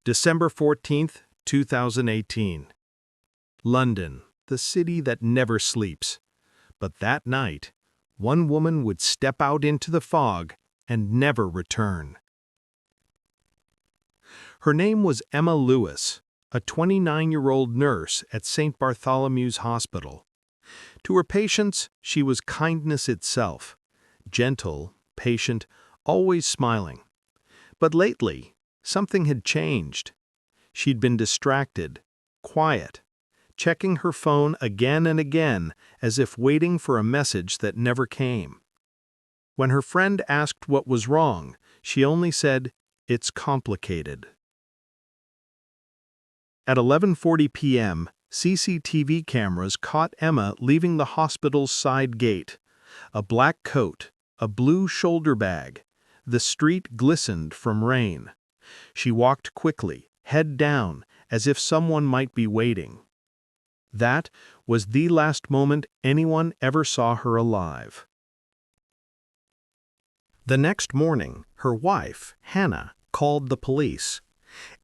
December 14th, 2018. London, the city that never sleeps. But that night, one woman would step out into the fog and never return. Her name was Emma Lewis, a 29-year-old nurse at St. Bartholomew's Hospital. To her patients, she was kindness itself, gentle, patient, always smiling. But lately, something had changed. She'd been distracted, quiet, checking her phone again and again as if waiting for a message that never came. When her friend asked what was wrong, she only said, "It's complicated." At 11:40 p.m., CCTV cameras caught Emma leaving the hospital's side gate. A black coat, a blue shoulder bag. The street glistened from rain. She walked quickly, head down, as if someone might be waiting. That was the last moment anyone ever saw her alive. The next morning, her wife, Hannah, called the police.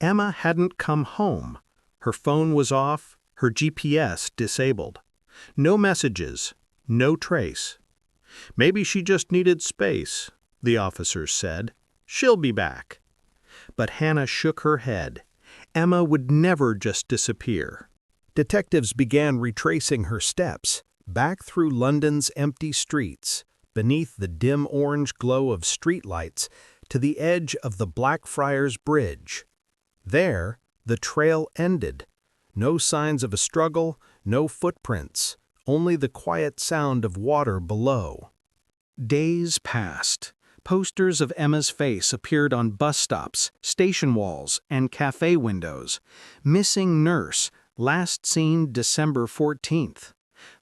Emma hadn't come home. Her phone was off, her GPS disabled. No messages, no trace. "Maybe she just needed space," the officers said. "She'll be back." But Hannah shook her head. Emma would never just disappear. Detectives began retracing her steps, back through London's empty streets, beneath the dim orange glow of streetlights, to the edge of the Blackfriars Bridge. There, the trail ended. No signs of a struggle, no footprints, only the quiet sound of water below. Days passed. Posters of Emma's face appeared on bus stops, station walls, and cafe windows. "Missing nurse, last seen December 14th.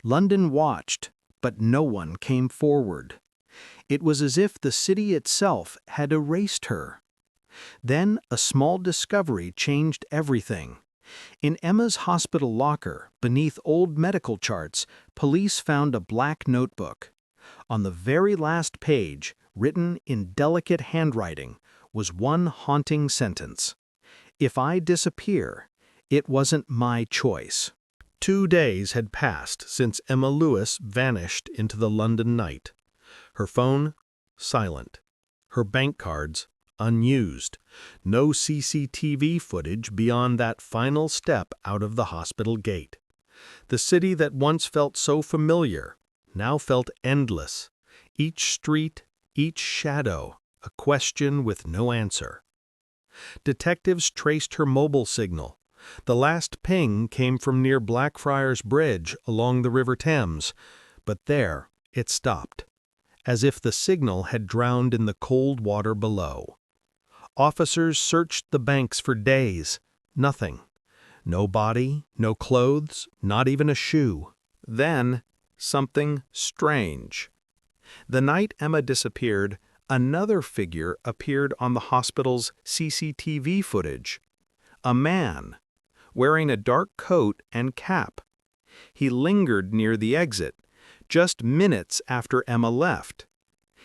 London watched, but no one came forward. It was as if the city itself had erased her. Then a small discovery changed everything. In Emma's hospital locker, beneath old medical charts, police found a black notebook. On the very last page, written in delicate handwriting, was one haunting sentence: "If I disappear, it wasn't my choice." 2 days had passed since Emma Lewis vanished into the London night. Her phone, silent. Her bank cards, unused. No CCTV footage beyond that final step out of the hospital gate. The city that once felt so familiar now felt endless. Each street, each shadow, a question with no answer. Detectives traced her mobile signal. The last ping came from near Blackfriars Bridge along the River Thames, but there it stopped, as if the signal had drowned in the cold water below. Officers searched the banks for days. Nothing. No body, no clothes, not even a shoe. Then, something strange. The night Emma disappeared, another figure appeared on the hospital's CCTV footage. A man, wearing a dark coat and cap. He lingered near the exit, just minutes after Emma left.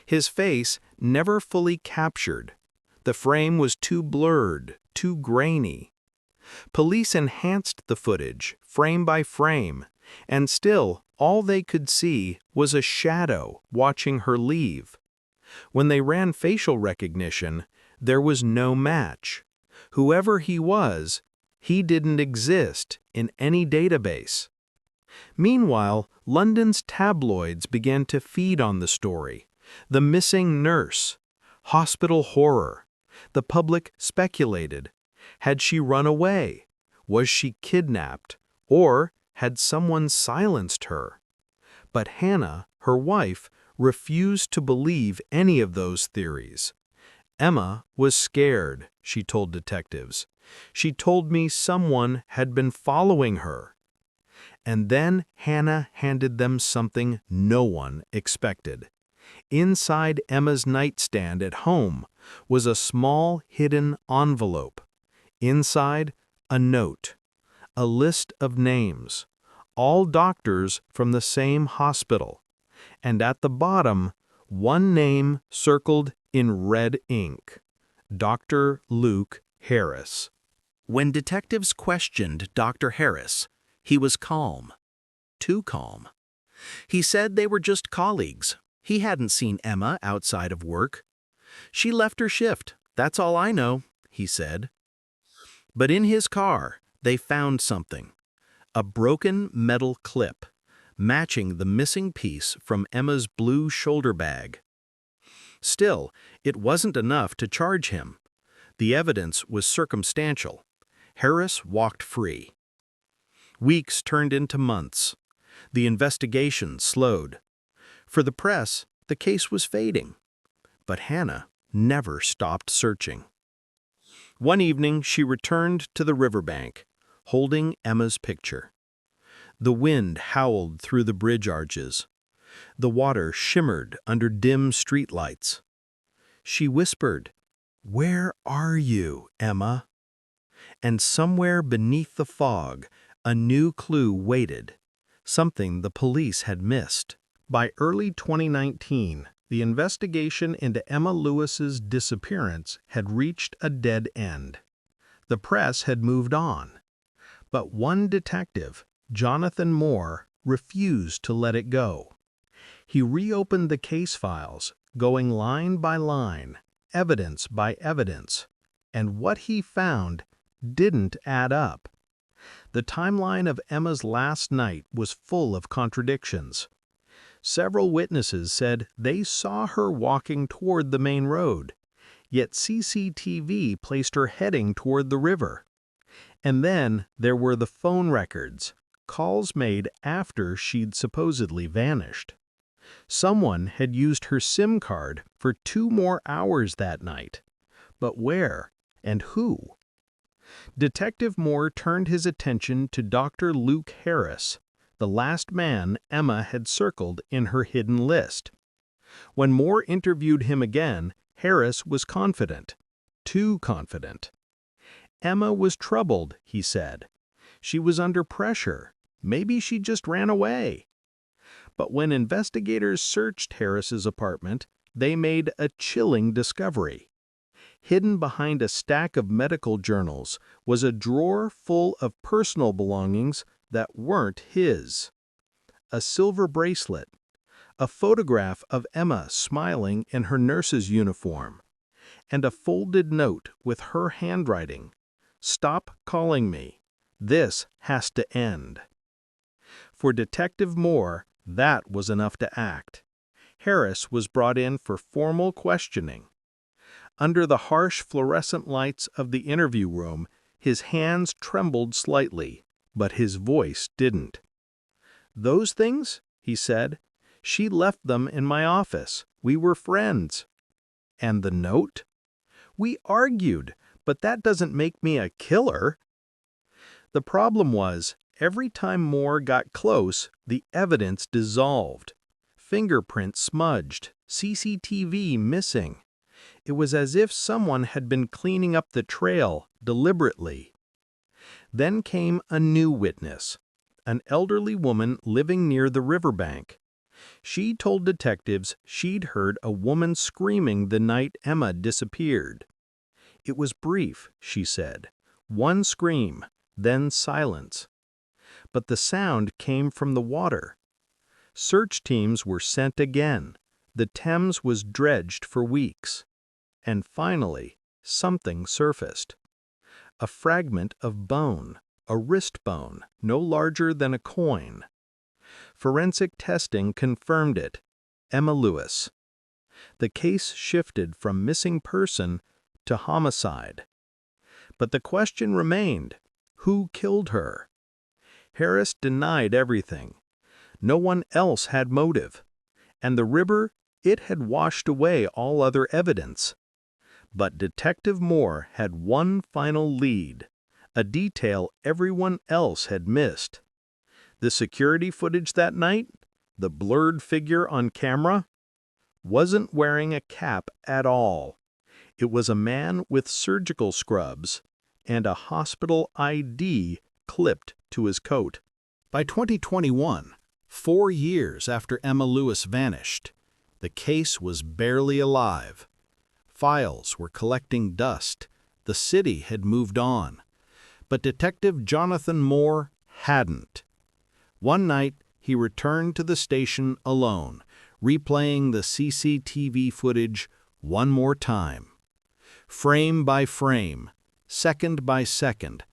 His face never fully captured. The frame was too blurred, too grainy. Police enhanced the footage, frame by frame, and still all they could see was a shadow watching her leave. When they ran facial recognition, there was no match. Whoever he was, he didn't exist in any database. Meanwhile, London's tabloids began to feed on the story. The missing nurse, hospital horror. The public speculated. Had she run away? Was she kidnapped? Or had someone silenced her? But Hannah, her wife, refused to believe any of those theories. "Emma was scared," she told detectives. "She told me someone had been following her." And then Hannah handed them something no one expected. Inside Emma's nightstand at home was a small hidden envelope. Inside, a note, a list of names, all doctors from the same hospital, and at the bottom, one name circled in red ink: Dr. Luke Harris. When detectives questioned Dr. Harris, he was calm. Too calm. He said they were just colleagues. He hadn't seen Emma outside of work. She left her shift, that's all I know, he said. But in his car, they found something. A broken metal clip, matching the missing piece from Emma's blue shoulder bag. Still, it wasn't enough to charge him. The evidence was circumstantial. Harris walked free. Weeks turned into months. The investigation slowed. For the press, the case was fading. But Hannah never stopped searching. One evening, she returned to the riverbank, holding Emma's picture. The wind howled through the bridge arches. The water shimmered under dim streetlights. She whispered, "Where are you, Emma?" And somewhere beneath the fog, a new clue waited, something the police had missed. By early 2019, the investigation into Emma Lewis's disappearance had reached a dead end. The press had moved on. But one detective, Jonathan Moore, refused to let it go. He reopened the case files, going line by line, evidence by evidence, and what he found didn't add up. The timeline of Emma's last night was full of contradictions. Several witnesses said they saw her walking toward the main road, yet CCTV placed her heading toward the river. And then there were the phone records, calls made after she'd supposedly vanished. Someone had used her SIM card for 2 more hours that night. But where and who? Detective Moore turned his attention to Dr. Luke Harris, the last man Emma had circled in her hidden list. When Moore interviewed him again, Harris was confident. Too confident. Emma was troubled, he said. She was under pressure. Maybe she just ran away. But when investigators searched Harris's apartment, they made a chilling discovery. Hidden behind a stack of medical journals was a drawer full of personal belongings that weren't his. A silver bracelet, a photograph of Emma smiling in her nurse's uniform, and a folded note with her handwriting. "Stop calling me. This has to end." For Detective Moore, that was enough to act. Harris was brought in for formal questioning. Under the harsh fluorescent lights of the interview room, his hands trembled slightly, but his voice didn't. "Those things?" he said. "She left them in my office. We were friends." "And the note?" "We argued, but that doesn't make me a killer." The problem was, every time Moore got close, the evidence dissolved. Fingerprints smudged, CCTV missing. It was as if someone had been cleaning up the trail deliberately. Then came a new witness, an elderly woman living near the riverbank. She told detectives she'd heard a woman screaming the night Emma disappeared. It was brief, she said. One scream, then silence. But the sound came from the water. Search teams were sent again. The Thames was dredged for weeks. And finally, something surfaced. A fragment of bone, a wrist bone, no larger than a coin. Forensic testing confirmed it. Emma Lewis. The case shifted from missing person to homicide. But the question remained, who killed her? Harris denied everything. No one else had motive. And the river, it had washed away all other evidence. But Detective Moore had one final lead, a detail everyone else had missed. The security footage that night, the blurred figure on camera, wasn't wearing a cap at all. It was a man with surgical scrubs and a hospital ID clipped to his coat. By 2021, 4 years after Emma Lewis vanished, the case was barely alive. Files were collecting dust. The city had moved on. But Detective Jonathan Moore hadn't. One night, he returned to the station alone, replaying the CCTV footage one more time, frame by frame, second by second,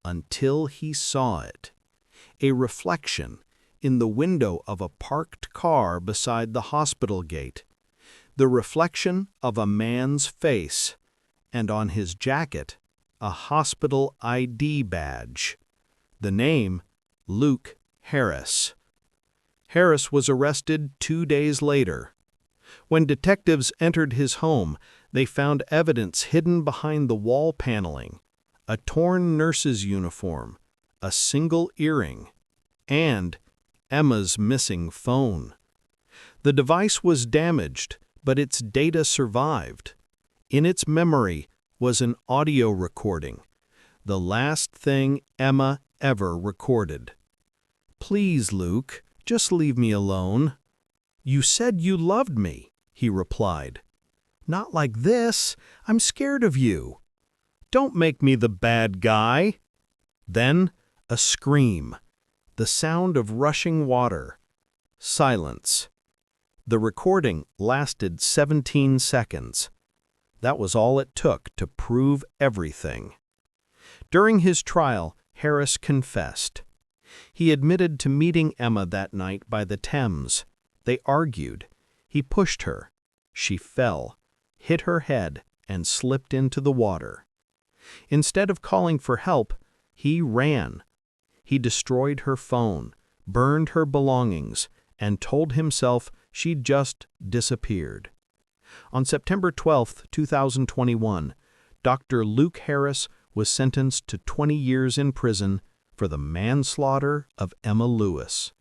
until he saw it. A reflection in the window of a parked car beside the hospital gate. The reflection of a man's face, and on his jacket, a hospital ID badge. The name, Luke Harris. Harris was arrested 2 days later. When detectives entered his home, they found evidence hidden behind the wall paneling, a torn nurse's uniform, a single earring, and Emma's missing phone. The device was damaged, but its data survived. In its memory was an audio recording, the last thing Emma ever recorded. "Please, Luke, just leave me alone." "You said you loved me," he replied. "Not like this. I'm scared of you." "Don't make me the bad guy." Then a scream, the sound of rushing water. Silence. The recording lasted 17 seconds. That was all it took to prove everything. During his trial, Harris confessed. He admitted to meeting Emma that night by the Thames. They argued. He pushed her. She fell, hit her head, and slipped into the water. Instead of calling for help, he ran. He destroyed her phone, burned her belongings, and told himself she'd just disappeared. On September 12, 2021, Dr. Luke Harris was sentenced to 20 years in prison for the manslaughter of Emma Lewis.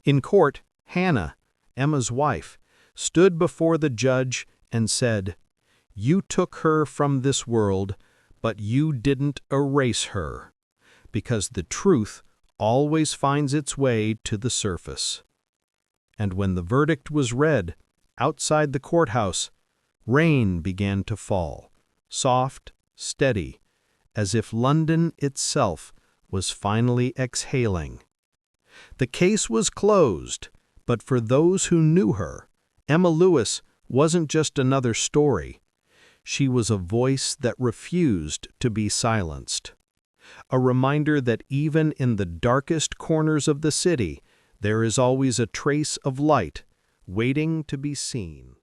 In court, Hannah, Emma's wife, stood before the judge and said, "You took her from this world, but you didn't erase her, because the truth always finds its way to the surface." And when the verdict was read, outside the courthouse, rain began to fall, soft, steady, as if London itself was finally exhaling. The case was closed, but for those who knew her, Emma Lewis wasn't just another story. She was a voice that refused to be silenced. A reminder that even in the darkest corners of the city, there is always a trace of light waiting to be seen.